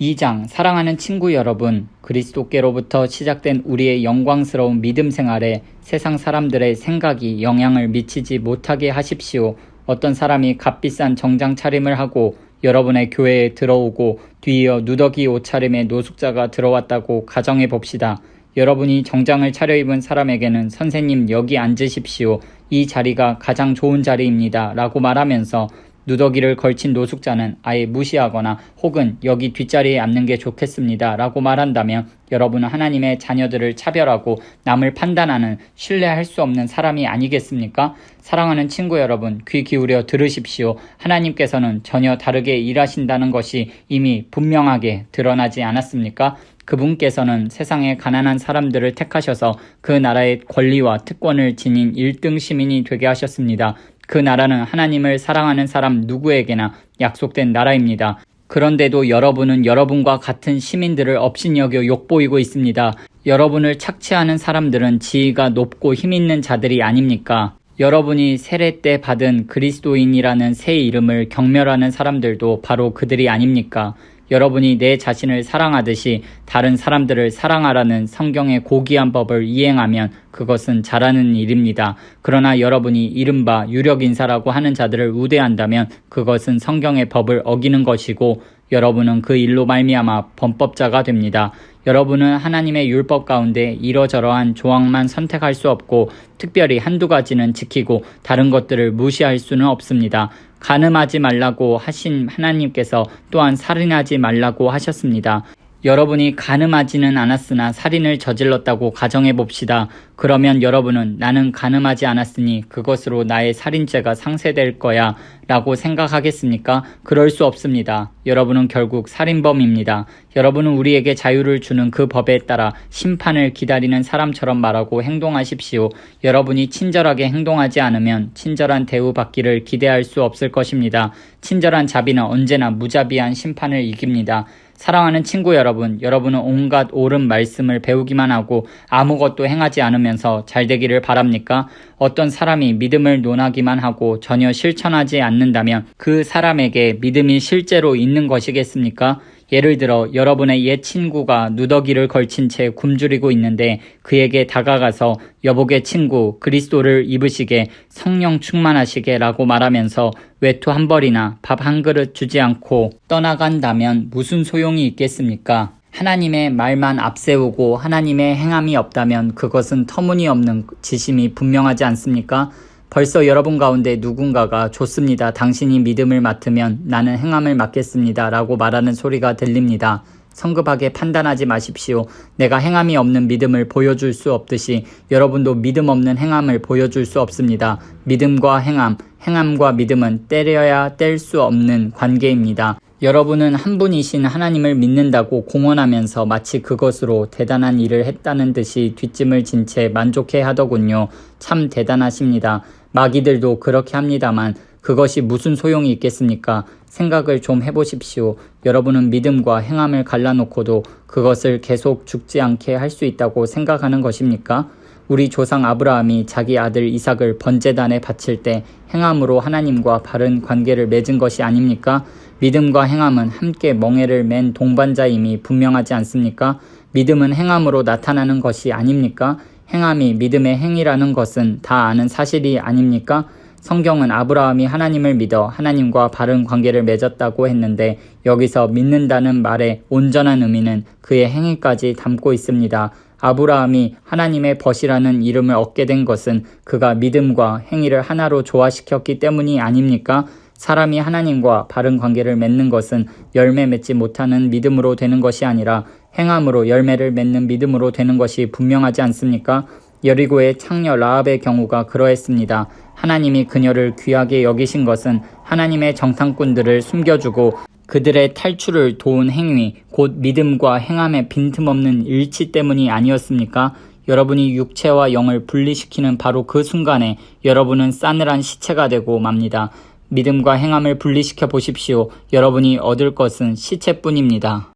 2장 사랑하는 친구 여러분, 그리스도께로부터 시작된 우리의 영광스러운 믿음 생활에 세상 사람들의 생각이 영향을 미치지 못하게 하십시오. 어떤 사람이 값비싼 정장 차림을 하고 여러분의 교회에 들어오고 뒤이어 누더기 옷차림의 노숙자가 들어왔다고 가정해 봅시다. 여러분이 정장을 차려입은 사람에게는 선생님 여기 앉으십시오. 이 자리가 가장 좋은 자리입니다. 라고 말하면서 누더기를 걸친 노숙자는 아예 무시하거나 혹은 여기 뒷자리에 앉는 게 좋겠습니다. 라고 말한다면 여러분은 하나님의 자녀들을 차별하고 남을 판단하는 신뢰할 수 없는 사람이 아니겠습니까? 사랑하는 친구 여러분, 귀 기울여 들으십시오. 하나님께서는 전혀 다르게 일하신다는 것이 이미 분명하게 드러나지 않았습니까? 그분께서는 세상의 가난한 사람들을 택하셔서 그 나라의 권리와 특권을 지닌 1등 시민이 되게 하셨습니다. 그 나라는 하나님을 사랑하는 사람 누구에게나 약속된 나라입니다. 그런데도 여러분은 여러분과 같은 시민들을 업신여겨 욕보이고 있습니다. 여러분을 착취하는 사람들은 지위가 높고 힘있는 자들이 아닙니까? 여러분이 세례 때 받은 그리스도인이라는 새 이름을 경멸하는 사람들도 바로 그들이 아닙니까? 여러분이 내 자신을 사랑하듯이 다른 사람들을 사랑하라는 성경의 고귀한 법을 이행하면 그것은 잘하는 일입니다. 그러나 여러분이 이른바 유력인사라고 하는 자들을 우대한다면 그것은 성경의 법을 어기는 것이고 여러분은 그 일로 말미암아 범법자가 됩니다. 여러분은 하나님의 율법 가운데 이러저러한 조항만 선택할 수 없고 특별히 한두 가지는 지키고 다른 것들을 무시할 수는 없습니다. 간음하지 말라고 하신 하나님께서 또한 살인하지 말라고 하셨습니다. 여러분이 간음하지는 않았으나 살인을 저질렀다고 가정해 봅시다. 그러면 여러분은 나는 간음하지 않았으니 그것으로 나의 살인죄가 상쇄될 거야 라고 생각하겠습니까? 그럴 수 없습니다. 여러분은 결국 살인범입니다. 여러분은 우리에게 자유를 주는 그 법에 따라 심판을 기다리는 사람처럼 말하고 행동하십시오. 여러분이 친절하게 행동하지 않으면 친절한 대우받기를 기대할 수 없을 것입니다. 친절한 자비는 언제나 무자비한 심판을 이깁니다. 사랑하는 친구 여러분, 여러분은 온갖 옳은 말씀을 배우기만 하고 아무것도 행하지 않으면서 잘되기를 바랍니까? 어떤 사람이 믿음을 논하기만 하고 전혀 실천하지 않는다면 그 사람에게 믿음이 실제로 있는 것이겠습니까? 예를 들어 여러분의 옛 친구가 누더기를 걸친 채 굶주리고 있는데 그에게 다가가서 여복의 친구 그리스도를 입으시게 성령 충만하시게 라고 말하면서 외투 한 벌이나 밥 한 그릇 주지 않고 떠나간다면 무슨 소용이 있겠습니까? 하나님의 말만 앞세우고 하나님의 행함이 없다면 그것은 터무니없는 지심이 분명하지 않습니까? 벌써 여러분 가운데 누군가가 좋습니다. 당신이 믿음을 맡으면 나는 행함을 맡겠습니다. 라고 말하는 소리가 들립니다. 성급하게 판단하지 마십시오. 내가 행함이 없는 믿음을 보여줄 수 없듯이 여러분도 믿음 없는 행함을 보여줄 수 없습니다. 믿음과 행함, 행함과 믿음은 때려야 뗄 수 없는 관계입니다. 여러분은 한 분이신 하나님을 믿는다고 공언하면서 마치 그것으로 대단한 일을 했다는 듯이 뒷짐을 진 채 만족해 하더군요. 참 대단하십니다. 마귀들도 그렇게 합니다만 그것이 무슨 소용이 있겠습니까? 생각을 좀 해보십시오. 여러분은 믿음과 행함을 갈라놓고도 그것을 계속 죽지 않게 할 수 있다고 생각하는 것입니까? 우리 조상 아브라함이 자기 아들 이삭을 번제단에 바칠 때 행함으로 하나님과 바른 관계를 맺은 것이 아닙니까? 믿음과 행함은 함께 멍에를 맨 동반자임이 분명하지 않습니까? 믿음은 행함으로 나타나는 것이 아닙니까? 행함이 믿음의 행위라는 것은 다 아는 사실이 아닙니까? 성경은 아브라함이 하나님을 믿어 하나님과 바른 관계를 맺었다고 했는데 여기서 믿는다는 말의 온전한 의미는 그의 행위까지 담고 있습니다. 아브라함이 하나님의 벗이라는 이름을 얻게 된 것은 그가 믿음과 행위를 하나로 조화시켰기 때문이 아닙니까? 사람이 하나님과 바른 관계를 맺는 것은 열매 맺지 못하는 믿음으로 되는 것이 아니라 행함으로 열매를 맺는 믿음으로 되는 것이 분명하지 않습니까? 여리고의 창녀 라합의 경우가 그러했습니다. 하나님이 그녀를 귀하게 여기신 것은 하나님의 정탐꾼들을 숨겨주고 그들의 탈출을 도운 행위, 곧 믿음과 행함의 빈틈없는 일치 때문이 아니었습니까? 여러분이 육체와 영을 분리시키는 바로 그 순간에 여러분은 싸늘한 시체가 되고 맙니다. 믿음과 행함을 분리시켜 보십시오. 여러분이 얻을 것은 시체뿐입니다.